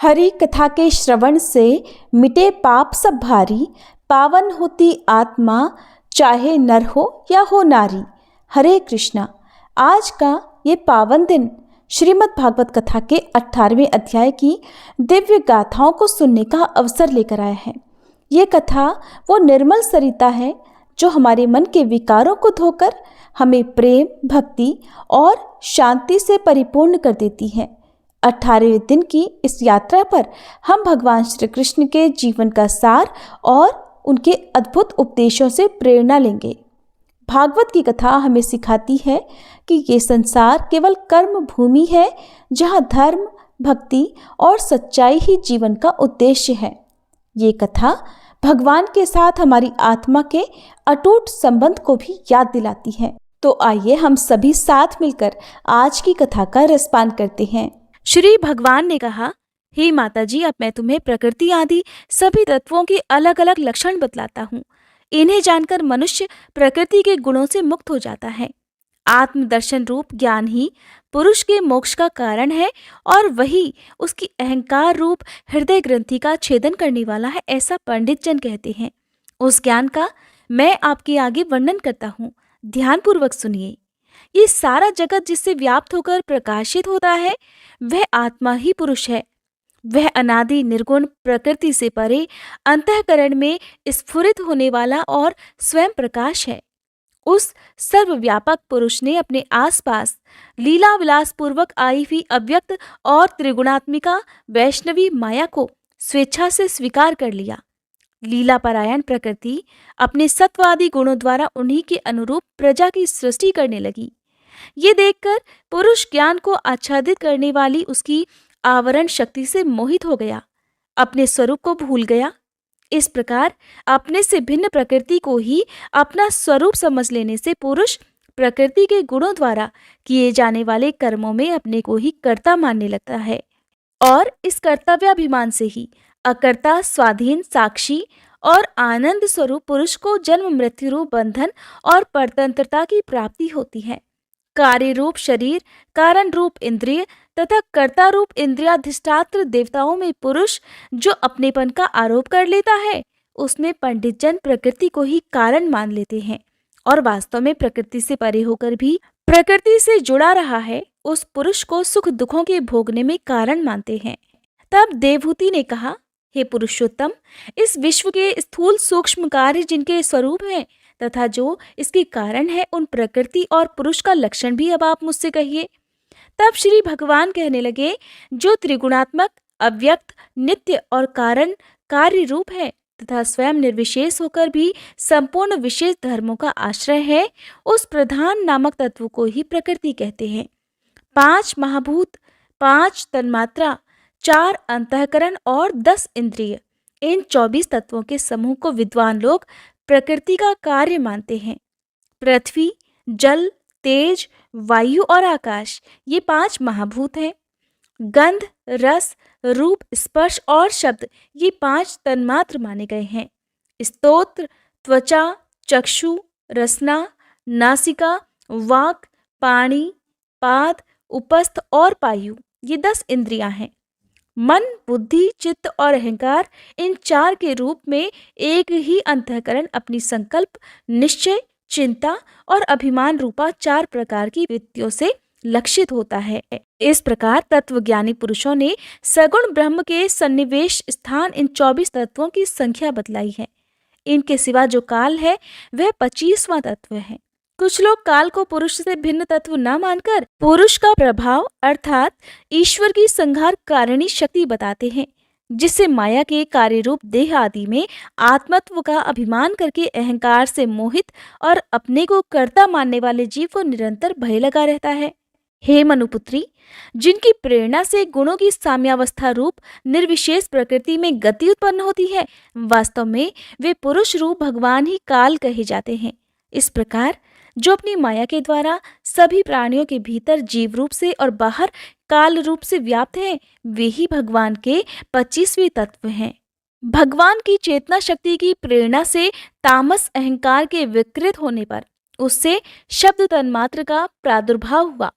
हरि कथा के श्रवण से मिटे पाप सब भारी, पावन होती आत्मा चाहे नर हो या हो नारी। हरे कृष्णा। आज का ये पावन दिन श्रीमद् भागवत कथा के 18वें अध्याय की दिव्य गाथाओं को सुनने का अवसर लेकर आया है। ये कथा वो निर्मल सरिता है जो हमारे मन के विकारों को धोकर हमें प्रेम, भक्ति और शांति से परिपूर्ण कर देती है। 18वें दिन की इस यात्रा पर हम भगवान श्री कृष्ण के जीवन का सार और उनके अद्भुत उपदेशों से प्रेरणा लेंगे। भागवत की कथा हमें सिखाती है कि ये संसार केवल कर्म भूमि है, जहाँ धर्म, भक्ति और सच्चाई ही जीवन का उद्देश्य है। ये कथा भगवान के साथ हमारी आत्मा के अटूट संबंध को भी याद दिलाती है। तो आइए हम सभी साथ मिलकर आज की कथा का रसपान करते हैं। श्री भगवान ने कहा, हे माता जी, अब मैं तुम्हें प्रकृति आदि सभी तत्वों के अलग अलग लक्षण बतलाता हूँ। इन्हें जानकर मनुष्य प्रकृति के गुणों से मुक्त हो जाता है। आत्मदर्शन रूप ज्ञान ही पुरुष के मोक्ष का कारण है और वही उसकी अहंकार रूप हृदय ग्रंथि का छेदन करने वाला है, ऐसा पंडित जन कहते हैं। उस ज्ञान का मैं आपके आगे वर्णन करता हूँ, ध्यानपूर्वक सुनिए। ये सारा जगत जिससे व्याप्त होकर प्रकाशित होता है, वह आत्मा ही पुरुष है। वह अनादि निर्गुण प्रकृति से परे अंतःकरण में स्फुरित होने वाला और स्वयं प्रकाश है। उस सर्वव्यापक पुरुष ने अपने आसपास लीला विलास पूर्वक आई हुई अव्यक्त और त्रिगुणात्मिका वैष्णवी माया को स्वेच्छा से स्वीकार कर लिया। लीला परायण प्रकृति अपने सत्वादि गुणों द्वारा उन्हीं के अनुरूप प्रजा की सृष्टि करने लगी। ये देखकर पुरुष ज्ञान को आच्छादित करने वाली उसकी आवरण शक्ति से मोहित हो गया, अपने स्वरूप को भूल गया। इस प्रकार अपने से भिन्न प्रकृति को ही अपना स्वरूप समझ लेने से पुरुष प्रकृति के गुणों द्वारा किए जाने वाले कर्मों में अपने को ही कर्ता मानने लगता है और इस कर्तव्याभिमान से ही अकर्ता, स्वाधीन, साक्षी और आनंद स्वरूप पुरुष को जन्म मृत्यु रूप बंधन और परतंत्रता की प्राप्ति होती है। कार्य रूप शरीर, कारण रूप इंद्रिय तथा कर्ता रूप इंद्रियाधिष्ठात्र देवताओं में पुरुष जो अपनेपन का आरोप कर लेता है, उसमें पंडित जन प्रकृति को ही कारण मान लेते हैं और वास्तव में प्रकृति से परे होकर भी प्रकृति से जुड़ा रहा है, उस पुरुष को सुख दुखों के भोगने में कारण मानते हैं। तब देवहूति ने कहा, हे पुरुषोत्तम, इस विश्व के स्थूल सूक्ष्म कार्य जिनके स्वरूप हैं तथा जो इसके कारण है, उन प्रकृति और पुरुष का लक्षण भी अब आप मुझसे कहिए। तब श्री भगवान कहने लगे, जो त्रिगुणात्मक, अव्यक्त, नित्य और कारण कार्य रूप है तथा स्वयं निर्विशेष होकर भी संपूर्ण विशेष धर्मों का आश्रय है, उस प्रधान नामक तत्व को ही प्रकृति कहते हैं। 5 महाभूत, 5 तन्मात्रा, 4 अंतःकरण और 10 इंद्रिय, इन 24 तत्वों के समूह को विद्वान लोग प्रकृति का कार्य मानते हैं। पृथ्वी, जल, तेज, वायु और आकाश, ये 5 महाभूत हैं। गंध, रस, रूप, स्पर्श और शब्द, ये 5 तन्मात्र माने गए हैं। स्तोत्र, त्वचा, चक्षु, रसना, नासिका, वाक, पाणी, पाद, उपस्थ और पायु, ये 10 इंद्रियां हैं। मन, बुद्धि, चित्त और अहंकार, इन 4 के रूप में एक ही अंतःकरण अपनी संकल्प, निश्चय, चिंता और अभिमान रूपा 4 प्रकार की वृत्तियों से लक्षित होता है। इस प्रकार तत्वज्ञानी पुरुषों ने सगुण ब्रह्म के सन्निवेश स्थान इन 24 तत्वों की संख्या बतलाई है। इनके सिवा जो काल है वह 25वां तत्व है। कुछ लोग काल को पुरुष से भिन्न तत्व न मानकर पुरुष का प्रभाव अर्थात ईश्वर की संहार कारिणी शक्ति बताते हैं, जिससे माया के कार्य रूप देह आदि में आत्मत्व का अभिमान करके अहंकार से मोहित और अपने को कर्ता मानने वाले जीव को निरंतर भय लगा रहता है। हे मनुपुत्री, जिनकी प्रेरणा से गुणों की साम्यावस्था रूप निर्विशेष प्रकृति में गति उत्पन्न होती है, वास्तव में वे पुरुष रूप भगवान ही काल कहे जाते हैं। इस प्रकार जो अपनी माया के द्वारा सभी प्राणियों के भीतर जीव रूप से और बाहर काल रूप से व्याप्त हैं, वे ही भगवान के 25वें तत्व हैं। भगवान की चेतना शक्ति की प्रेरणा से तामस अहंकार के विकृत होने पर उससे शब्द तन्मात्र का प्रादुर्भाव हुआ।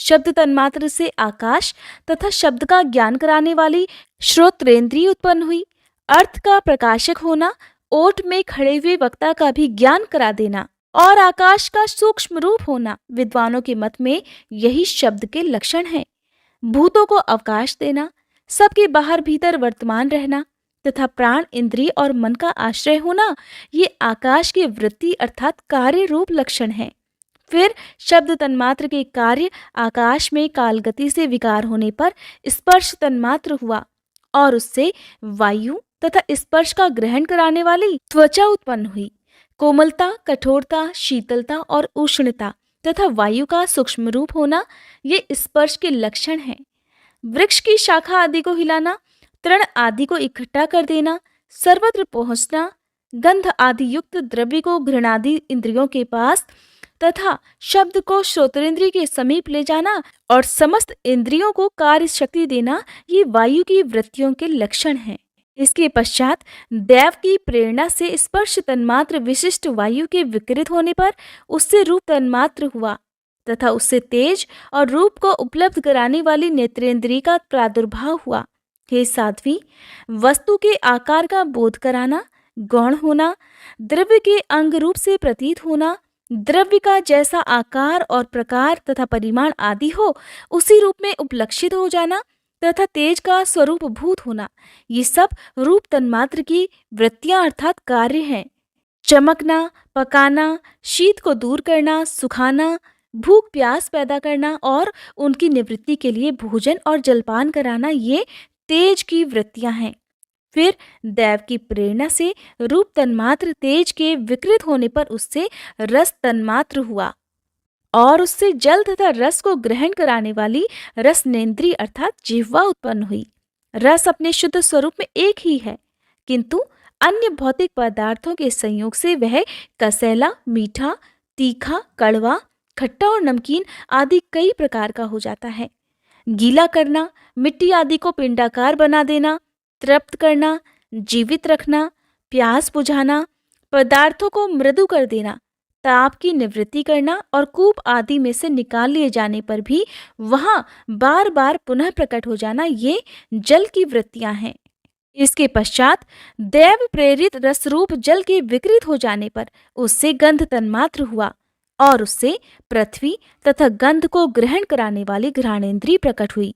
शब्द तन्मात्र से आकाश तथा शब्द का ज्ञान कराने वाली श्रोत्रेंद्रिय उत्पन्न हुई। अर्थ का प्रकाशक होना, ओट में खड़े हुए वक्ता का भी ज्ञान करा देना और आकाश का सूक्ष्म रूप होना, विद्वानों के मत में यही शब्द के लक्षण हैं। भूतों को अवकाश देना, सबके बाहर भीतर वर्तमान रहना तथा प्राण, इंद्रिय और मन का आश्रय होना, ये आकाश की वृत्ति अर्थात कार्य रूप लक्षण है। फिर शब्द तन्मात्र के कार्य आकाश में कालगति से विकार होने पर स्पर्श तन्मात्र हुआ और उससे वायु तथा स्पर्श का ग्रहण कराने वाली त्वचा उत्पन्न हुई। कोमलता, कठोरता, शीतलता और उष्णता तथा वायु का सूक्ष्म रूप होना ये स्पर्श के लक्षण हैं। वृक्ष की शाखा आदि को हिलाना, तृण आदि को इकट्ठा कर देना, सर्वत्र पहुंचना, गंध आदि युक्त द्रव्य को घ्राणादि इंद्रियों के पास तथा शब्द को श्रोत्रेंद्रिय के समीप ले जाना और समस्त इंद्रियों को कार्य शक्ति देना, ये वायु की वृत्तियों के लक्षण हैं। इसके पश्चात दैव की प्रेरणा से स्पर्श तन्मात्र विशिष्ट वायु के विकृत होने पर उससे रूप तन्मात्र हुआ तथा उससे तेज और रूप को उपलब्ध कराने वाली नेत्रेंद्रिय का प्रादुर्भाव हुआ। हे साध्वी, वस्तु के आकार का बोध कराना, गौण होना, द्रव्य के अंग रूप से प्रतीत होना, द्रव्य का जैसा आकार और प्रकार तथा परिमाण आदि हो उसी रूप में उपलक्षित हो जाना तथा तेज का स्वरूप भूत होना, ये सब रूप तन्मात्र की वृत्तियां अर्थात कार्य हैं। चमकना, पकाना, शीत को दूर करना, सुखाना, भूख प्यास पैदा करना और उनकी निवृत्ति के लिए भोजन और जलपान कराना, ये तेज की वृत्तियां हैं। फिर दैव की प्रेरणा से रूप तन्मात्र तेज के विकृत होने पर उससे रस तन्मात्र हुआ और उससे जल तथा रस को ग्रहण कराने वाली रसनेन्द्रिय अर्थात जिह्वा उत्पन्न हुई। रस अपने शुद्ध स्वरूप में एक ही है, किंतु अन्य भौतिक पदार्थों के संयोग से वह कसैला, मीठा, तीखा, कड़वा, खट्टा और नमकीन आदि कई प्रकार का हो जाता है। गीला करना, मिट्टी आदि को पिंडाकार बना देना, तृप्त करना, जीवित रखना, प्यास बुझाना, पदार्थों को मृदु कर देना, ताप की निवृत्ति करना और कूप आदि में से निकाल लिए जाने पर भी वहां बार बार पुनः प्रकट हो जाना, ये जल की वृत्तियां हैं। इसके पश्चात दैव प्रेरित रसरूप जल के विकृत हो जाने पर उससे गंध तन्मात्र हुआ और उससे पृथ्वी तथा गंध को ग्रहण कराने वाली घ्राणेन्द्रिय प्रकट हुई।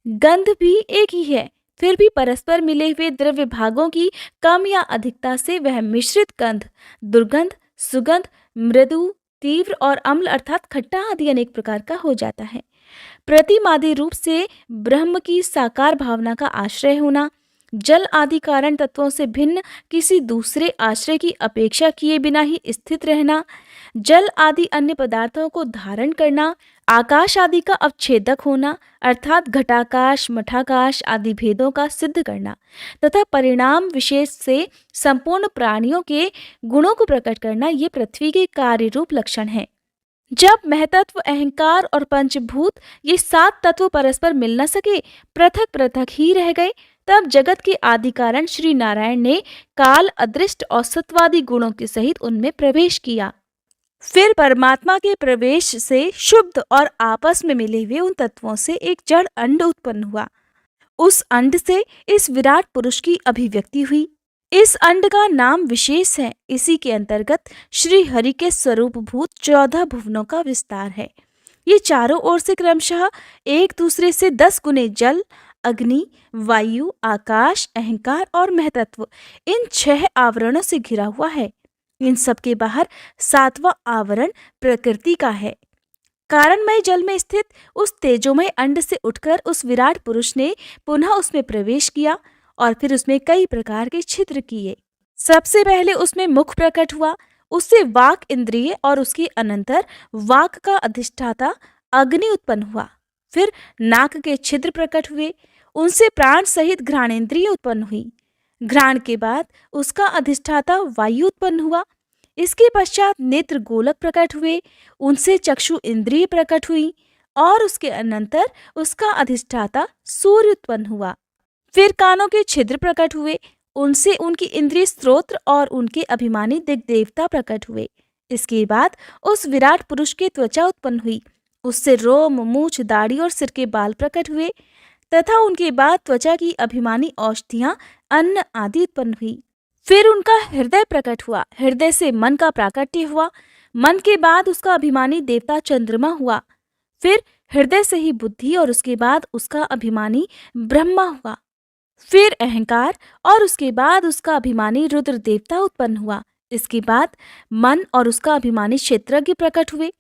गंध भी एक ही है, फिर भी परस्पर मिले हुए द्रव्य भागों की कम या अधिकता से वह मिश्रित गंध, दुर्गंध, सुगंध, मृदु, तीव्र और अम्ल अर्थात खट्टा आदि अनेक प्रकार का हो जाता है। प्रतिमादि रूप से ब्रह्म की साकार भावना का आश्रय होना, जल आदि कारण तत्वों से भिन्न किसी दूसरे आश्रय की अपेक्षा किए बिना ही स्थित रहना, जल आदि अन्य पदार्थों को धारण करना, आकाश आदि का अवच्छेदक होना अर्थात घटाकाश, मठाकाश आदि भेदों का सिद्ध करना तथा परिणाम विशेष से संपूर्ण प्राणियों के गुणों को प्रकट करना, ये पृथ्वी के कार्य रूप लक्षण हैं। जब महतत्व, अहंकार और पंचभूत ये 7 तत्व परस्पर मिल न सके, पृथक पृथक ही रह गए, तब जगत के आदि कारण श्री नारायण ने काल, अदृष्ट और सत्वादि गुणों के सहित उनमें प्रवेश किया। फिर परमात्मा के प्रवेश से शुद्ध और आपस में मिले हुए उन तत्वों से एक जड़ अंड उत्पन्न हुआ। उस अंड से इस विराट पुरुष की अभिव्यक्ति हुई। इस अंड का नाम विशेष है। इसी के अंतर्गत श्री हरि के स्वरूप भूत 14 भुवनों का विस्तार है। ये चारों ओर से क्रमशः एक दूसरे से 10 गुने जल, अग्नि, वायु, आकाश, अहंकार और महतत्व, इन 6 आवरणों से घिरा हुआ है। इन सब के बाहर 7वां आवरण प्रकृति का है। कारणमय जल में स्थित उस तेजोमय अंड से उठकर उस विराट पुरुष ने पुनः उसमें प्रवेश किया और फिर उसमें कई प्रकार के छिद्र किए। सबसे पहले उसमें मुख प्रकट हुआ, उससे वाक इंद्रिय और उसके अनंतर वाक का अधिष्ठाता अग्नि उत्पन्न हुआ। फिर नाक के छिद्र प्रकट हुए, उनसे प्राण सहित घ्राणेन्द्रिय उत्पन्न हुई। घ्राण के बाद उसका अधिष्ठाता वायु उत्पन्न हुआ। इसके पश्चात नेत्र गोलक प्रकट हुए, उनसे चक्षु इंद्रिय प्रकट हुई और उसके अनंतर उसका अधिष्ठाता सूर्य उत्पन्न हुआ। फिर कानों के छिद्र प्रकट हुए, उनसे उनकी इंद्रिय स्त्रोत्र और उनके अभिमानी दिग्देवता प्रकट हुए। इसके बाद उस विराट पुरुष की त्वचा उत्पन्न हुई, उससे रोम, मूछ, दाढ़ी और सिर के बाल प्रकट हुए तथा उनके बाद त्वचा की अभिमानी औषधियां, अन्न आदि उत्पन्न हुई। फिर उनका हृदय प्रकट हुआ, हृदय से मन का प्राकट्य हुआ, मन के बाद उसका अभिमानी देवता चंद्रमा हुआ, फिर हृदय से ही बुद्धि और उसके बाद उसका अभिमानी ब्रह्मा हुआ, फिर अहंकार और उसके बाद उसका अभिमानी रुद्र देवता उत्पन्न हुआ। इसके बाद मन और उसका अभिमानी क्षेत्रज्ञ प्रकट हुए।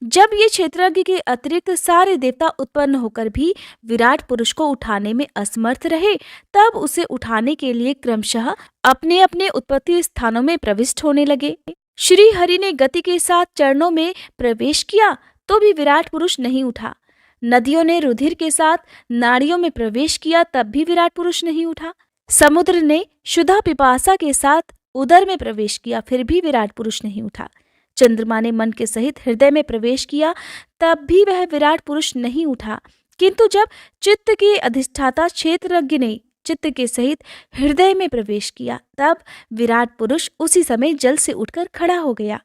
जब ये क्षेत्रज्ञ के अतिरिक्त सारे देवता उत्पन्न होकर भी विराट पुरुष को उठाने में असमर्थ रहे, तब उसे उठाने के लिए क्रमशः अपने अपने उत्पत्ति स्थानों में प्रविष्ट होने लगे। श्री हरि ने गति के साथ चरणों में प्रवेश किया तो भी विराट पुरुष नहीं उठा। नदियों ने रुधिर के साथ नाड़ियों में प्रवेश किया तब भी विराट पुरुष नहीं उठा। समुद्र ने क्षुधा पिपासा के साथ उदर में प्रवेश किया, फिर भी विराट पुरुष नहीं उठा। चंद्रमा ने मन के सहित हृदय में प्रवेश किया तब भी वह विराट पुरुष नहीं उठा। किंतु जब चित्त के अधिष्ठाता क्षेत्रज्ञ ने चित्त के सहित हृदय में प्रवेश किया, तब विराट पुरुष उसी समय जल से उठकर खड़ा हो गया।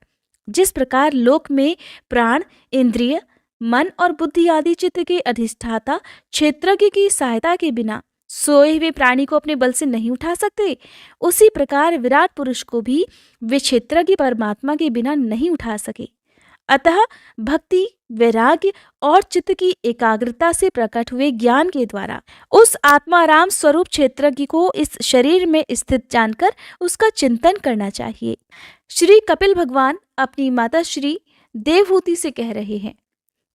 जिस प्रकार लोक में प्राण, इंद्रिय, मन और बुद्धि आदि चित्त के अधिष्ठाता क्षेत्रज्ञ की सहायता के बिना सोए हुए प्राणी को अपने बल से नहीं उठा सकते, उसी प्रकार विराट पुरुष को भी वे क्षेत्रज्ञ परमात्मा के बिना नहीं उठा सके। अतः भक्ति, वैराग्य और चित्त की एकाग्रता से प्रकट हुए ज्ञान के द्वारा उस आत्माराम स्वरूप क्षेत्रज्ञ को इस शरीर में स्थित जानकर उसका चिंतन करना चाहिए। श्री कपिल भगवान अपनी माता श्री देवहूति से कह रहे हैं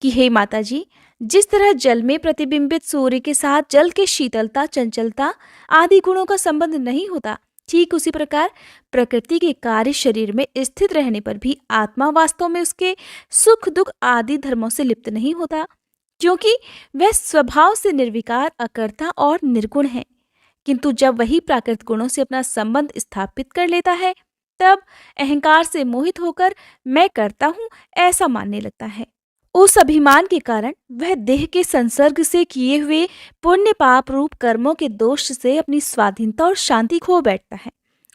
कि हे माता जी, जिस तरह जल में प्रतिबिंबित सूर्य के साथ जल के शीतलता, चंचलता आदि गुणों का संबंध नहीं होता, ठीक उसी प्रकार प्रकृति के कार्य शरीर में स्थित रहने पर भी आत्मा वास्तव में उसके सुख दुख आदि धर्मों से लिप्त नहीं होता, क्योंकि वह स्वभाव से निर्विकार, अकर्ता और निर्गुण है। किंतु जब वही प्राकृत गुणों से अपना संबंध स्थापित कर लेता है, तब अहंकार से मोहित होकर मैं करता हूँ ऐसा मानने लगता है। उस अभिमान के कारण वह देह के संसर्ग से किए हुए पुण्य पाप रूप कर्मों के दोष से अपनी स्वाधीनता और शांति खो बैठता है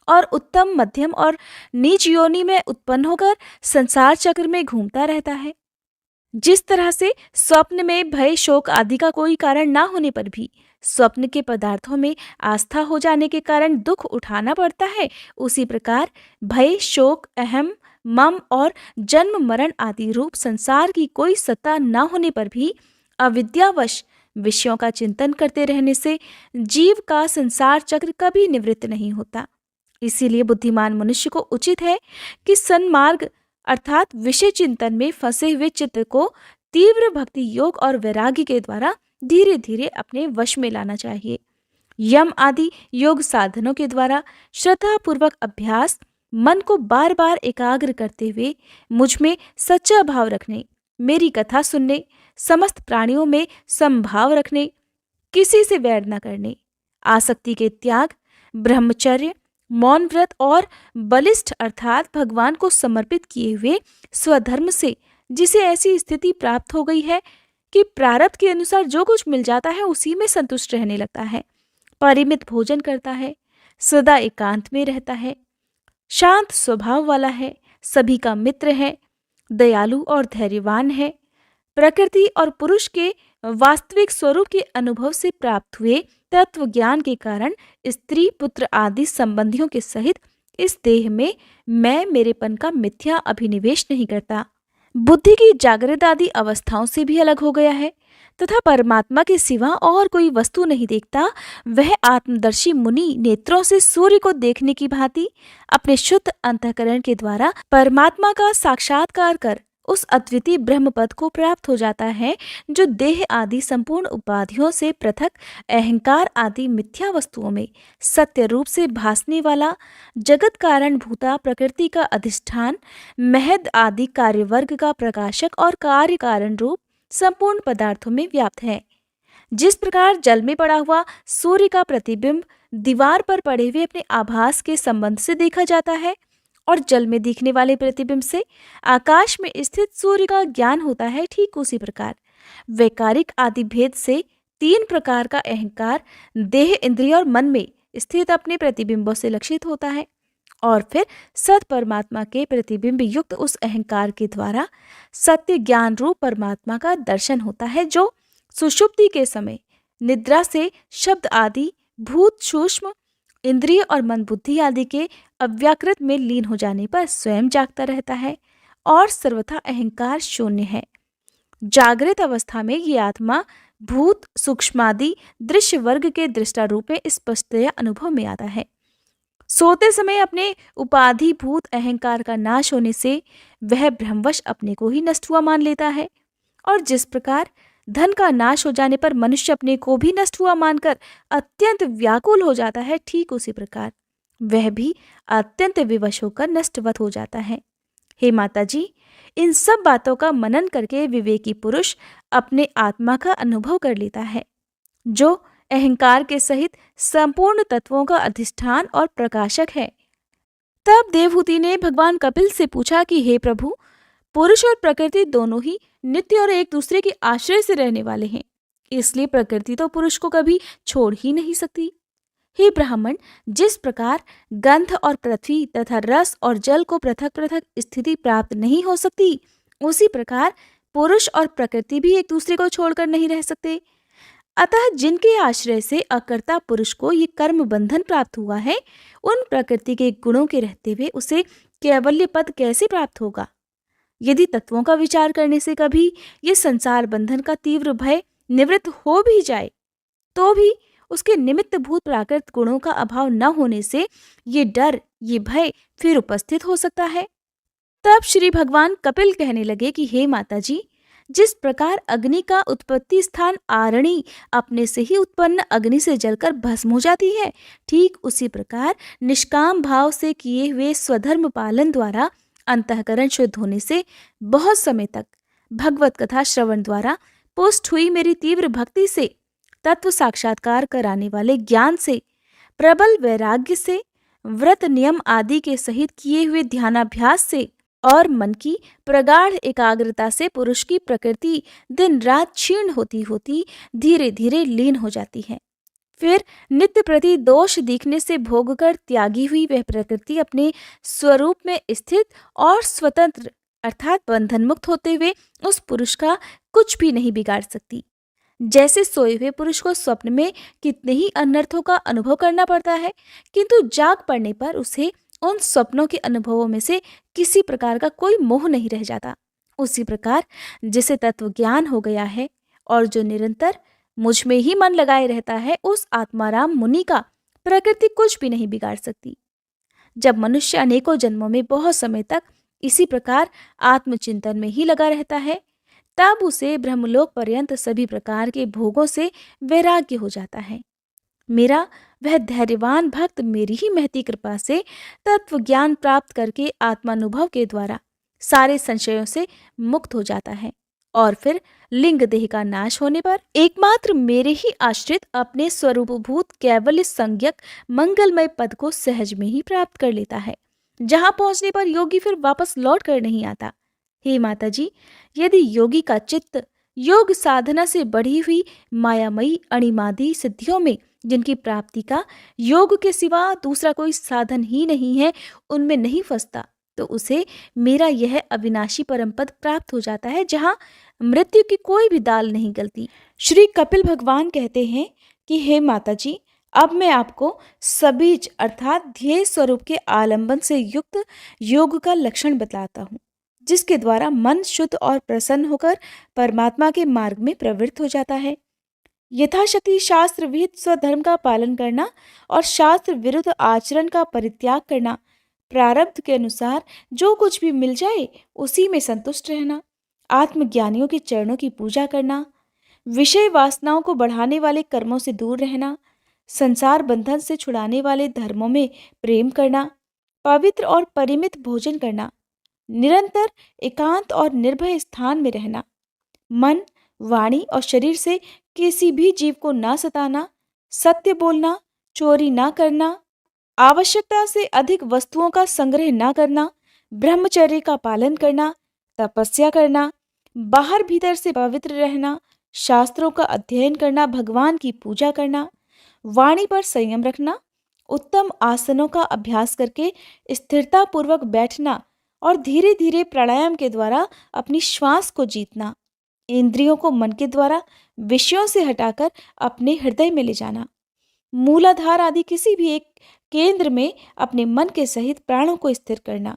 और उत्तम, मध्यम और नीच योनि में उत्पन्न होकर संसार चक्र में घूमता रहता है। जिस तरह से स्वप्न में भय, शोक आदि का कोई कारण ना होने पर भी स्वप्न के पदार्थों में आस्था हो जाने के कारण दुख उठाना पड़ता है, उसी प्रकार भय, शोक, अहम, मम और जन्म मरण आदि रूप संसार की कोई सत्ता न होने पर भी अविद्यावश विषयों का चिंतन करते रहने से जीव का संसार चक्र कभी निवृत्त नहीं होता। इसीलिए बुद्धिमान मनुष्य को उचित है कि सन्मार्ग अर्थात विषय चिंतन में फंसे हुए चित्त को तीव्र भक्ति योग और वैराग्य के द्वारा धीरे धीरे अपने वश में लाना चाहिए। यम आदि योग साधनों के द्वारा श्रद्धापूर्वक अभ्यास, मन को बार बार एकाग्र करते हुए मुझ में सच्चा भाव रखने, मेरी कथा सुनने, समस्त प्राणियों में समभाव रखने, किसी से वैर न करने, आसक्ति के त्याग, ब्रह्मचर्य, मौन व्रत और बलिष्ठ अर्थात भगवान को समर्पित किए हुए स्वधर्म से जिसे ऐसी स्थिति प्राप्त हो गई है कि प्रारब्ध के अनुसार जो कुछ मिल जाता है उसी में संतुष्ट रहने लगता है, परिमित भोजन करता है, सदा एकांत में रहता है, शांत स्वभाव वाला है, सभी का मित्र है, दयालु और धैर्यवान है, प्रकृति और पुरुष के वास्तविक स्वरूप के अनुभव से प्राप्त हुए तत्व ज्ञान के कारण स्त्री, पुत्र आदि संबंधियों के सहित इस देह में मैं मेरेपन का मिथ्या अभिनिवेश नहीं करता, बुद्धि की जागृत आदि अवस्थाओं से भी अलग हो गया है तथा परमात्मा के सिवा और कोई वस्तु नहीं देखता, वह आत्मदर्शी मुनि नेत्रों से सूर्य को देखने की भांति अपने शुद्ध अंतःकरण के द्वारा परमात्मा का साक्षात्कार कर उस अद्वितीय ब्रह्म पद को प्राप्त हो जाता है, जो देह आदि संपूर्ण उपाधियों से पृथक अहंकार आदि मिथ्या वस्तुओं में सत्य रूप से भासने वाला, जगत कारण भूता प्रकृति का अधिष्ठान, महद आदि कार्यवर्ग का प्रकाशक और कार्य कारण रूप संपूर्ण पदार्थों में व्याप्त है। जिस प्रकार जल में पड़ा हुआ सूर्य का प्रतिबिंब दीवार पर पड़े हुए अपने आभास के संबंध से देखा जाता है और जल में दिखने वाले प्रतिबिंब से आकाश में स्थित सूर्य का ज्ञान होता है, ठीक उसी प्रकार वैकारिक आदि भेद से तीन प्रकार का अहंकार देह, इंद्रिय और मन में स्थित अपने प्रतिबिंबों से लक्षित होता है और फिर सत परमात्मा के प्रतिबिंब युक्त उस अहंकार के द्वारा सत्य ज्ञान रूप परमात्मा का दर्शन होता है, जो सुषुप्ति के समय निद्रा से शब्द आदि भूत सूक्ष्म इंद्रिय और मन बुद्धि आदि के अव्याकृत में लीन हो जाने पर स्वयं जागता रहता है और सर्वथा अहंकार शून्य है। जागृत अवस्था में ये आत्मा भूत सूक्ष्मादि दृश्य वर्ग के दृष्टा रूप में स्पष्टतया अनुभव में आता है। सोते समय अपने उपाधि भूत अहंकार का नाश होने से वह भ्रमवश अपने को ही नष्ट हुआ मान लेता है, और जिस प्रकार धन का नाश हो जाने पर मनुष्य अपने को भी नष्ट हुआ मानकर अत्यंत व्याकुल हो जाता है, ठीक उसी प्रकार वह भी अत्यंत विवश होकर नष्टवत हो जाता है। हे माता जी, इन सब बातों का मनन करके विवेकी पुरुष अपने आत्मा का अनुभव कर लेता है, जो अहंकार के सहित संपूर्ण तत्वों का अधिष्ठान और प्रकाशक है। तब देवहूति ने भगवान कपिल से पूछा कि हे प्रभु, पुरुष और प्रकृति दोनों ही नित्य और एक दूसरे के आश्रय से रहने वाले हैं, इसलिए प्रकृति तो पुरुष को कभी छोड़ ही नहीं सकती। हे ब्राह्मण, जिस प्रकार गंध और पृथ्वी तथा रस और जल को पृथक पृथक स्थिति प्राप्त नहीं हो सकती, उसी प्रकार पुरुष और प्रकृति भी एक दूसरे को छोड़कर नहीं रह सकते। अतः जिनके आश्रय से अकर्ता पुरुष को ये कर्म बंधन प्राप्त हुआ है, उन प्रकृति के गुणों के रहते हुए उसे कैवल्य पद कैसे प्राप्त होगा? यदि तत्वों का विचार करने से कभी ये संसार बंधन का तीव्र भय निवृत्त हो भी जाए, तो भी उसके निमित्त भूत प्राकृत गुणों का अभाव न होने से ये डर, ये भय फिर उपस्थित हो सकता है। तब श्री भगवान कपिल कहने लगे कि हे माता जी, जिस प्रकार अग्नि का उत्पत्ति स्थान आरणी अपने से ही उत्पन्न अग्नि से जलकर भस्म हो जाती है, ठीक उसी प्रकार निष्काम भाव से किए हुए स्वधर्म पालन द्वारा अंतःकरण शुद्ध होने से बहुत समय तक भगवत कथा श्रवण द्वारा पुष्ट हुई मेरी तीव्र भक्ति से, तत्व साक्षात्कार कराने वाले ज्ञान से, प्रबल वैराग्य से, व्रत नियम आदि के सहित किए हुए ध्यानाभ्यास से और मन की प्रगाढ़ एकाग्रता से पुरुष की प्रकृति दिन रात क्षीण होती होती धीरे धीरे लीन हो जाती है। फिर नित्य प्रति दोष दिखने से भोग कर त्यागी हुई वह प्रकृति अपने स्वरूप में स्थित और स्वतंत्र अर्थात बंधन मुक्त होते हुए उस पुरुष का कुछ भी नहीं बिगाड़ सकती। जैसे सोए हुए पुरुष को स्वप्न में कितने ही अनर्थों का अनुभव करना पड़ता है, किंतु जाग पड़ने पर उसे उन स्वप्नों के अनुभवों में से किसी प्रकार का कोई मोह नहीं रह जाता, उसी प्रकार जिसे तत्व ज्ञान हो गया है और जो निरंतर मुझ में ही मन लगाए रहता है, उस आत्माराम मुनि का प्रकृति कुछ भी नहीं बिगाड़ सकती। जब मनुष्य अनेकों जन्मों में बहुत समय तक इसी प्रकार आत्मचिंतन में ही लगा रहता है, तब उसे ब्रह्मलोक पर्यंत सभी प्रकार के भोगों से वैराग्य हो जाता है। मेरा वह धैर्यवान भक्त मेरी ही महती कृपा से तत्व ज्ञान प्राप्त करके आत्मानुभव के द्वारा सारे संशयों से मुक्त हो जाता है और फिर लिंग देह का नाश होने पर एकमात्र मेरे ही आश्रित अपने स्वरूपभूत कैवल्य संज्ञक मंगलमय पद को सहज में ही प्राप्त कर लेता है, जहां पहुंचने पर योगी फिर वापस लौट कर नहीं आता। हे माता जी, यदि योगी का चित्त योग साधना से बढ़ी हुई मायामयी अणिमादी सिद्धियों में, जिनकी प्राप्ति का योग के सिवा दूसरा कोई साधन ही नहीं है, उनमें नहीं फंसता, तो उसे मेरा यह अविनाशी परम पद प्राप्त हो जाता है, जहां मृत्यु की कोई भी दाल नहीं गलती। श्री कपिल भगवान कहते हैं कि हे माता जी, अब मैं आपको सबीज अर्थात ध्येय स्वरूप के आलंबन से युक्त योग का लक्षण बताता हूँ, जिसके द्वारा मन शुद्ध और प्रसन्न होकर परमात्मा के मार्ग में प्रवृत्त हो जाता है। यथाशक्ति शास्त्र विहित स्वधर्म का पालन करना और शास्त्र विरुद्ध आचरण का परित्याग करना, प्रारब्ध के अनुसार जो कुछ भी मिल जाए उसी में संतुष्ट रहना, आत्मज्ञानियों के चरणों की पूजा करना, विषय वासनाओं को बढ़ाने वाले कर्मों से दूर रहना, संसार बंधन से छुड़ाने वाले धर्मों में प्रेम करना, पवित्र और परिमित भोजन करना, निरंतर एकांत और निर्भय स्थान में रहना, मन, वाणी और शरीर से किसी भी जीव को ना सताना, सत्य बोलना, चोरी ना करना, आवश्यकता से अधिक वस्तुओं का संग्रह ना करना, ब्रह्मचर्य का पालन करना, तपस्या करना, बाहर भीतर से पवित्र रहना, शास्त्रों का अध्ययन करना, भगवान की पूजा करना, वाणी पर संयम रखना उत्तम आसनों का अभ्यास करके स्थिरता पूर्वक बैठना और धीरे धीरे प्राणायाम के द्वारा अपनी श्वास को जीतना, इंद्रियों को मन के द्वारा विषयों से हटाकर अपने हृदय में ले जाना, मूलाधार आदि किसी भी एक केंद्र में अपने मन के सहित प्राणों को स्थिर करना,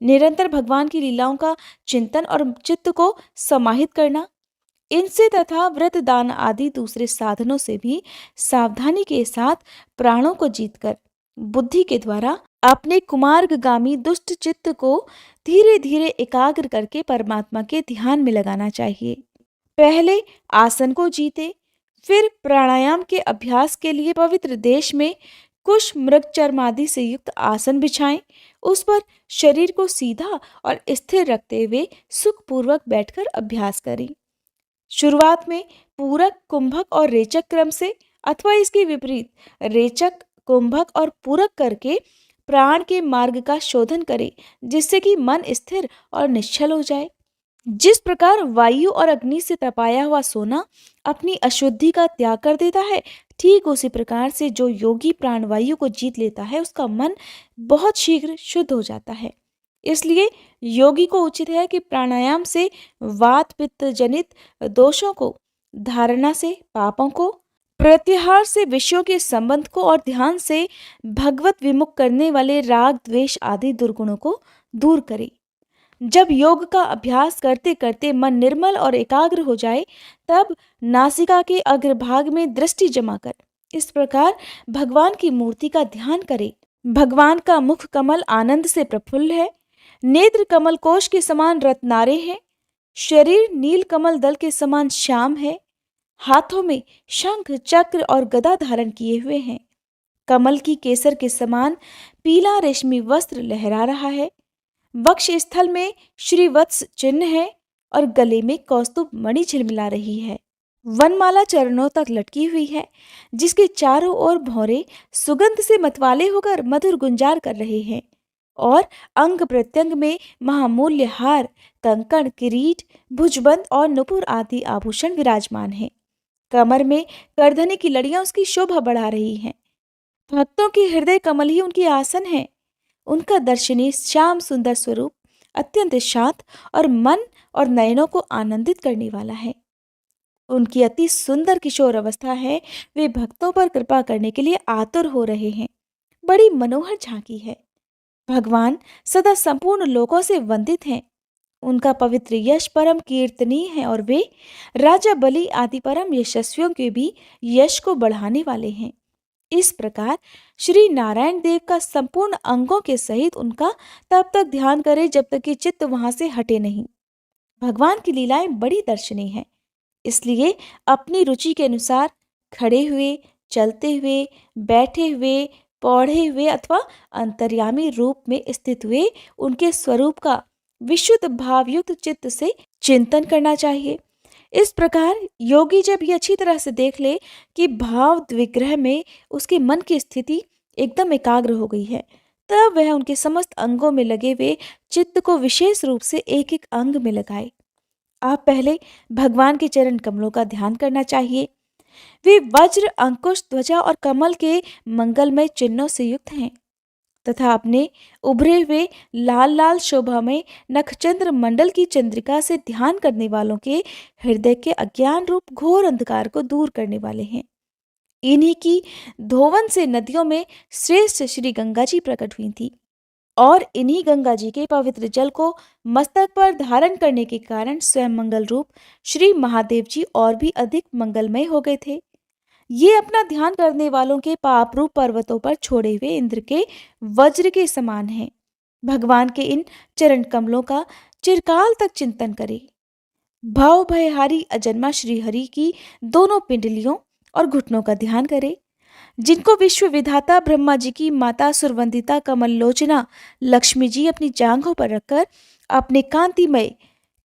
निरंतर भगवान की लीलाओं का चिंतन और चित्त को समाहित करना, इनसे तथा व्रत दान आदि दूसरे साधनों से भी सावधानी के साथ प्राणों को जीतकर बुद्धि के द्वारा अपने कुमार्गगामी दुष्ट चित्त को धीरे धीरे एकाग्र करके परमात्मा के ध्यान में लगाना चाहिए। पहले आसन को जीते, फिर प्राणायाम के अभ्यास के लिए पवित्र देश में कुश मृग चर्म आदि से युक्त आसन बिछाएं। उस पर शरीर को सीधा और स्थिर रखते हुए सुखपूर्वक बैठकर अभ्यास करें। शुरुआत में पूरक, कुंभक और रेचक क्रम से अथवा इसके विपरीत रेचक, कुंभक और पूरक करके प्राण के मार्ग का शोधन करें, जिससे कि मन स्थिर और निश्चल हो जाए। जिस प्रकार वायु और अग्नि से तपाया हुआ सोना अपनी अशुद्धि का त्याग कर देता है, ठीक उसी प्रकार से जो योगी प्राणवायु को जीत लेता है उसका मन बहुत शीघ्र शुद्ध हो जाता है। इसलिए योगी को उचित है कि प्राणायाम से वात पित्त जनित दोषों को, धारणा से पापों को, प्रत्याहार से विषयों के संबंध को और ध्यान से भगवत विमुख करने वाले राग द्वेष आदि दुर्गुणों को दूर करे। जब योग का अभ्यास करते करते मन निर्मल और एकाग्र हो जाए, तब नासिका के अग्रभाग में दृष्टि जमा कर इस प्रकार भगवान की मूर्ति का ध्यान करे। भगवान का मुख कमल आनंद से प्रफुल्ल है, नेत्र कमल कोश के समान रत्नारे हैं, शरीर नील कमल दल के समान श्याम है, हाथों में शंख चक्र और गदा धारण किए हुए हैं, कमल की केसर के समान पीला रेशमी वस्त्र लहरा रहा है, वक्ष स्थल में श्रीवत्स चिन्ह है और गले में कौस्तुभ मणि झिलमिला रही है। वनमाला चरणों तक लटकी हुई है, जिसके चारों ओर भौरे सुगंध से मतवाले होकर मधुर गुंजार कर रहे हैं और अंग प्रत्यंग में महामूल्य हार, कंकण, किरीट, भुजबंद और नुपुर आदि आभूषण विराजमान हैं। कमर में करधनी की लड़ियां उसकी शोभा बढ़ा रही हैं। भक्तों के हृदय कमल ही उनकी आसन है। उनका दर्शनीय श्याम सुंदर स्वरूप अत्यंत शांत और मन और नयनों को आनंदित करने वाला है। उनकी अति सुंदर किशोर अवस्था है। वे भक्तों पर कृपा करने के लिए आतुर हो रहे हैं। बड़ी मनोहर झांकी है। भगवान सदा संपूर्ण लोकों से वंदित हैं। उनका पवित्र यश परम कीर्तनीय है और वे राजा बलि आदि परम यशस्वियों के भी यश को बढ़ाने वाले हैं। इस प्रकार श्री नारायण देव का संपूर्ण अंगों के सहित उनका तब तक ध्यान करे जब तक कि चित्त वहां से हटे नहीं। भगवान की लीलाएं बड़ी दर्शनीय हैं, इसलिए अपनी रुचि के अनुसार खड़े हुए, चलते हुए, बैठे हुए, पौधे हुए अथवा अंतर्यामी रूप में स्थित हुए उनके स्वरूप का विशुद्ध भावयुक्त चित्त से चिंतन करना चाहिए। इस प्रकार योगी जब ये अच्छी तरह से देख ले कि भाव द्विग्रह में उसके मन की स्थिति एकदम एकाग्र हो गई है, तब वह उनके समस्त अंगों में लगे हुए चित्त को विशेष रूप से एक एक अंग में लगाए। आप पहले भगवान के चरण कमलों का ध्यान करना चाहिए। वे वज्र, अंकुश, ध्वजा और कमल के मंगलमय चिन्हों से युक्त हैं तथा अपने उभरे हुए लाल लाल शोभा में नखचंद्र मंडल की चंद्रिका से ध्यान करने वालों के हृदय के अज्ञान रूप घोर अंधकार को दूर करने वाले हैं। इन्हीं की धोवन से नदियों में श्रेष्ठ श्री गंगा जी प्रकट हुई थी और इन्हीं गंगा जी के पवित्र जल को मस्तक पर धारण करने के कारण स्वयं मंगल रूप श्री महादेव जी और भी अधिक मंगलमय हो गए थे। ये अपना ध्यान करने वालों के पाप रूप पर्वतों पर छोड़े हुए इंद्र के वज्र के समान हैं। भगवान के इन चरण कमलों का चिरकाल तक चिंतन करें। भाव भयहारी अजन्मा श्री हरि की दोनों पिंडलियों और घुटनों का ध्यान करें, जिनको विश्व विधाता ब्रह्मा जी की माता सुरवंदिता कमल लोचना लक्ष्मी जी अपनी जांघों पर रखकर अपने कांतिमय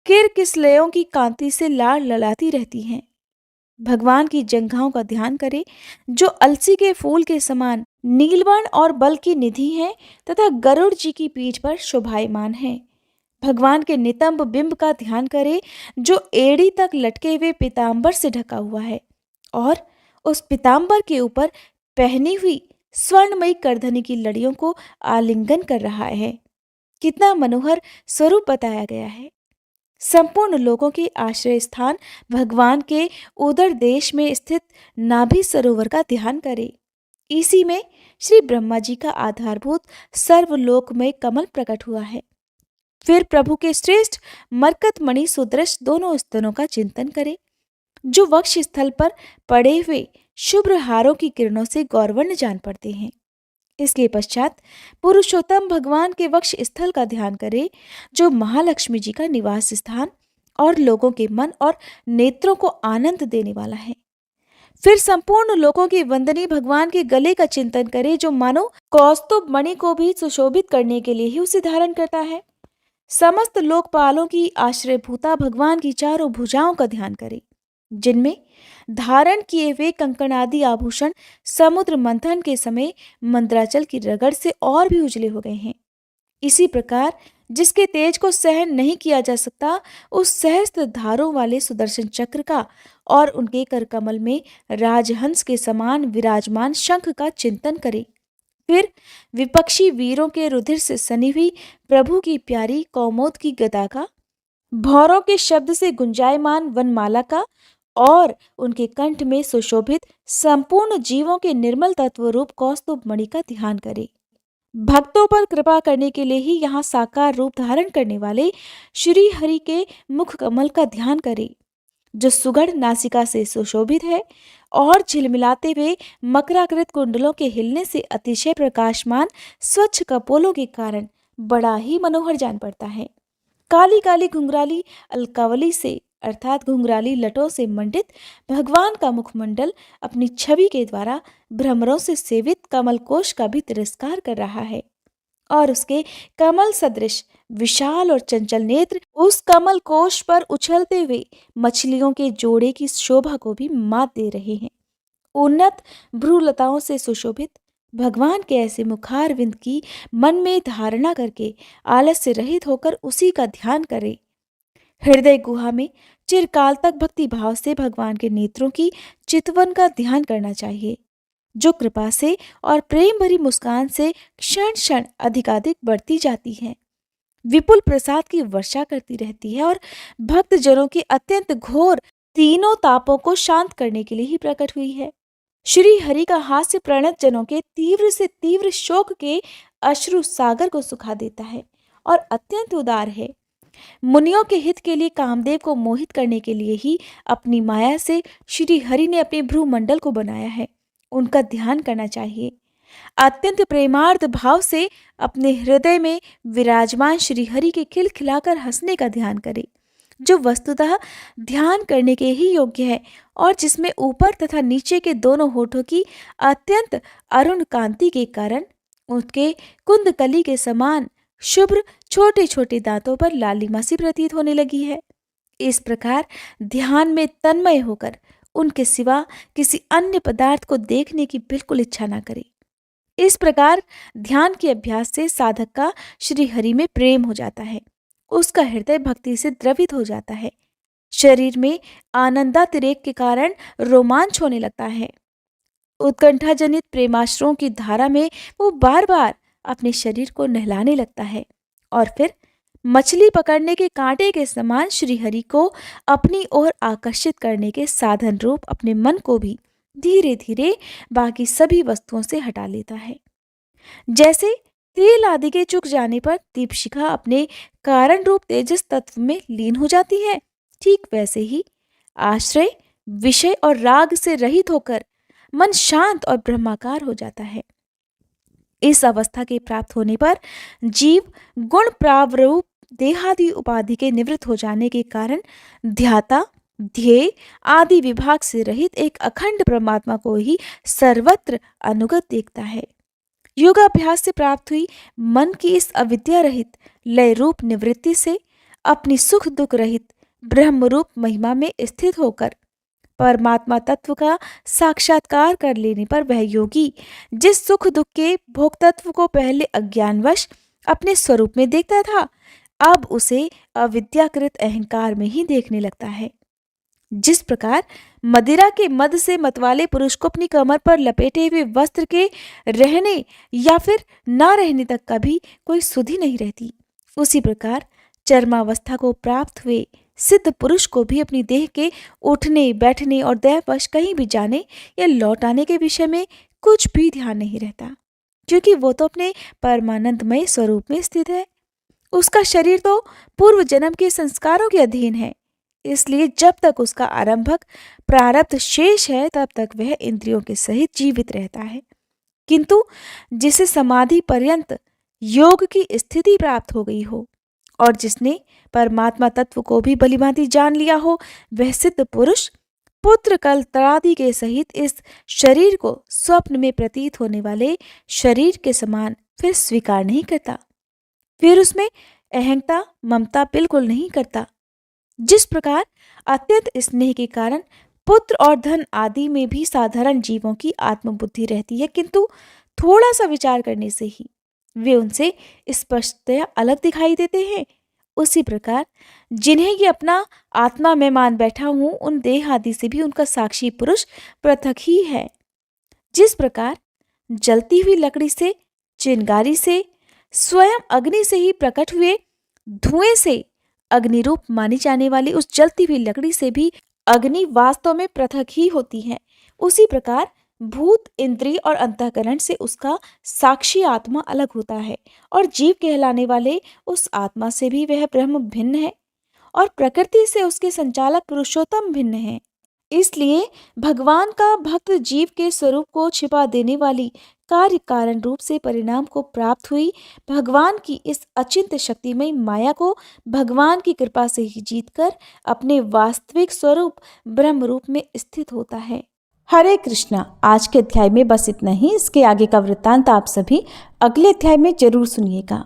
किरकिसलयों की कांति से लाड़ लड़ाती रहती हैं। भगवान की जंघाओं का ध्यान करें, जो अलसी के फूल के समान नीलवर्ण और बल की निधि हैं तथा गरुड़ जी की पीठ पर शोभायमान हैं। भगवान के नितंब बिंब का ध्यान करें, जो एड़ी तक लटके हुए पीतांबर से ढका हुआ है और उस पीतांबर के ऊपर पहनी हुई स्वर्णमयी करधनी की लड़ियों को आलिंगन कर रहा है। कितना मनोहर स्वरूप बताया गया है। संपूर्ण लोगों के आश्रय स्थान भगवान के उदर देश में स्थित नाभि सरोवर का ध्यान करें। इसी में श्री ब्रह्मा जी का आधारभूत सर्वलोकमय कमल प्रकट हुआ है। फिर प्रभु के श्रेष्ठ मरकत मणि सुदृश दोनों स्तनों का चिंतन करें, जो वक्ष स्थल पर पड़े हुए शुभ्र हारों की किरणों से गौरवर्ण जान पड़ते हैं। इसके पश्चात पुरुषोत्तम भगवान के वक्ष स्थल का ध्यान करें, जो महालक्ष्मी जी का निवास स्थान और लोगों के मन और नेत्रों को आनंद देने वाला है। फिर संपूर्ण लोगों की वंदनीय भगवान के गले का चिंतन करें, जो मानो कौस्तुभ मणि को भी सुशोभित करने के लिए ही उसे धारण करता है। समस्त लोकपालों की आश्रयभूता भगवान की चारों भुजाओं का ध्यान करें, जिनमें धारण किए हुए कंकण आदि आभूषण समुद्र मंथन के समय मंद्राचल की रगड़ से और भी उजले हो गए हैं। इसी प्रकार जिसके तेज को सहन नहीं किया जा सकता, उस सहस्त्र धारों वाले सुदर्शन चक्र का और उनके करकमल में राजहंस के समान विराजमान शंख का चिंतन करें। फिर विपक्षी वीरों के रुधिर से सनी हुई प्रभु की प्यारी कौमोद की गदा का, भौरों के शब्द से गुंजायमान वनमाला का और उनके कंठ में सुशोभित संपूर्ण जीवों के निर्मल तत्व रूप कौस्तुभ मणि का ध्यान करें। भक्तों पर कृपा करने के लिए ही यहाँ साकार रूप धारण करने वाले श्री हरि के मुख कमल का ध्यान करें, जो सुगढ़ नासिका से सुशोभित है और झिलमिलाते हुए मकराकृत कुंडलों के हिलने से अतिशय प्रकाशमान स्वच्छ कपोलों के कारण बड़ा ही मनोहर जान पड़ता है। काली काली घुंघराली अलकावली से अर्थात घुंघराली लटों से मंडित भगवान का मुखमंडल अपनी छवि के द्वारा भ्रमरों से सेवित कमल कोश का भी तिरस्कार कर रहा है, और उसके कमल सदृश विशाल और चंचल नेत्र उस कमल कोश पर उछलते हुए मछलियों के जोड़े की शोभा को भी मात दे रहे हैं। उन्नत भ्रूलताओं से सुशोभित भगवान के ऐसे मुखारविंद की मन में धारणा करके आलस्य रहित होकर उसी का ध्यान करें। हृदय गुहा में चिरकाल तक भक्ति भाव से भगवान के नेत्रों की चितवन का ध्यान करना चाहिए, जो कृपा से और प्रेम भरी मुस्कान से क्षण क्षण अधिकाधिक बढ़ती जाती है, विपुल प्रसाद की वर्षा करती रहती है और भक्त जनों के अत्यंत घोर तीनों तापों को शांत करने के लिए ही प्रकट हुई है। श्री हरि का हास्य प्रणत जनों के तीव्र से तीव्र शोक के अश्रु सागर को सुखा देता है और अत्यंत उदार है। मुनियों के हित के लिए कामदेव को मोहित करने के लिए ही अपनी माया से श्री हरि ने अपने भ्रूमंडल को बनाया है। उनका ध्यान करना चाहिए। अत्यंत प्रेमार्थ भाव से अपने हृदय में विराजमान श्री हरि के खिलखिलाकर हंसने का ध्यान करें, जो वस्तुतः ध्यान करने के ही योग्य है और जिसमें ऊपर तथा नीचे के दोनों होठों की अत्यंत अरुण कांति के कारण उसके कुंदकली के समान शुभ्र छोटे छोटे दांतों पर लालिमा सी प्रतीत होने लगी है। इस प्रकार ध्यान में तन्मय होकर उनके सिवा किसी अन्य पदार्थ को देखने की बिल्कुल इच्छा ना करें। इस प्रकार ध्यान के अभ्यास से साधक का श्री हरि में प्रेम हो जाता है, उसका हृदय भक्ति से द्रवित हो जाता है, शरीर में आनंदातिरेक के कारण रोमांच होने लगता है। उत्कंठा जनित प्रेमाश्रुओं की धारा में वो बार बार अपने शरीर को नहलाने लगता है और फिर मछली पकड़ने के कांटे के समान श्री हरि को अपनी ओर आकर्षित करने के साधन रूप अपने मन को भी धीरे धीरे बाकी सभी वस्तुओं से हटा लेता है। जैसे तेल आदि के चुक जाने पर दीपशिखा अपने कारण रूप तेजस तत्व में लीन हो जाती है, ठीक वैसे ही आश्रय विषय और राग से रहित होकर मन शांत और ब्रह्माकार हो जाता है। इस अवस्था के प्राप्त होने पर जीव गुण प्रावरूप देहादि उपाधि के निवृत्त हो जाने के कारण ध्याता ध्येय आदि विभाग से रहित एक अखंड परमात्मा को ही सर्वत्र अनुगत देखता है। योगाभ्यास से प्राप्त हुई मन की इस अविद्या रहित लय रूप निवृत्ति से अपनी सुख दुख रहित ब्रह्म रूप महिमा में स्थित होकर परमात्मा तत्व का साक्षात्कार कर लेने पर वह योगी जिस सुख दुख के भोक्तत्व को पहले अज्ञानवश अपने स्वरूप में देखता था, अब उसे अविद्याकृत अहंकार में ही देखने लगता है। जिस प्रकार मदिरा के मद से मतवाले पुरुष को अपनी कमर पर लपेटे हुए वस्त्र के रहने या फिर ना रहने तक का भी कोई सुधि नहीं रहती, उसी प्रकार चर्मावस्था को प्राप्त हुए सिद्ध पुरुष को भी अपनी देह के उठने बैठने और दैववश कहीं भी जाने या लौट आने के विषय में कुछ भी ध्यान नहीं रहता, क्योंकि वो तो अपने परमानंदमय स्वरूप में स्थित है। उसका शरीर तो पूर्व जन्म के संस्कारों के अधीन है, इसलिए जब तक उसका आरंभक प्रारब्ध शेष है तब तक वह इंद्रियों के सहित जीवित रहता है। किंतु जिसे समाधि पर्यंत योग की स्थिति प्राप्त हो गई हो और जिसने परमात्मा तत्व को भी भलीभांति जान लिया हो, वह सिद्ध पुरुष पुत्र कल तरादि के सहित इस शरीर को स्वप्न में प्रतीत होने वाले शरीर के समान फिर स्वीकार नहीं करता, फिर उसमें अहंता ममता बिल्कुल नहीं करता। जिस प्रकार अत्यंत स्नेह के कारण पुत्र और धन आदि में भी साधारण जीवों की आत्मबुद्धि रहती है, किंतु थोड़ा सा विचार करने से ही वे उनसे स्पष्टतया अलग दिखाई देते हैं, उसी प्रकार जिन्हें ये अपना आत्मा में मान बैठा हूं, उन देह आदि से भी उनका साक्षी पुरुष पृथक ही है। जिस प्रकार जलती हुई लकड़ी से, चिंगारी से, स्वयं अग्नि से ही प्रकट हुए धुएं से अग्नि रूप मानी जाने वाली उस जलती हुई लकड़ी से भी अग्नि वास्तव में पृथक ही होती है, उसी प्रकार भूत इंद्रिय और अंतःकरण से उसका साक्षी आत्मा अलग होता है और जीव कहलाने वाले उस आत्मा से भी वह ब्रह्म भिन्न है और प्रकृति से उसके संचालक पुरुषोत्तम भिन्न है। इसलिए भगवान का भक्त जीव के स्वरूप को छिपा देने वाली कार्य कारण रूप से परिणाम को प्राप्त हुई भगवान की इस अचिंत्य शक्तिमय माया को भगवान की कृपा से ही जीतकर अपने वास्तविक स्वरूप ब्रह्म रूप में स्थित होता है। हरे कृष्णा। आज के अध्याय में बस इतना ही। इसके आगे का वृत्तांत आप सभी अगले अध्याय में जरूर सुनिएगा।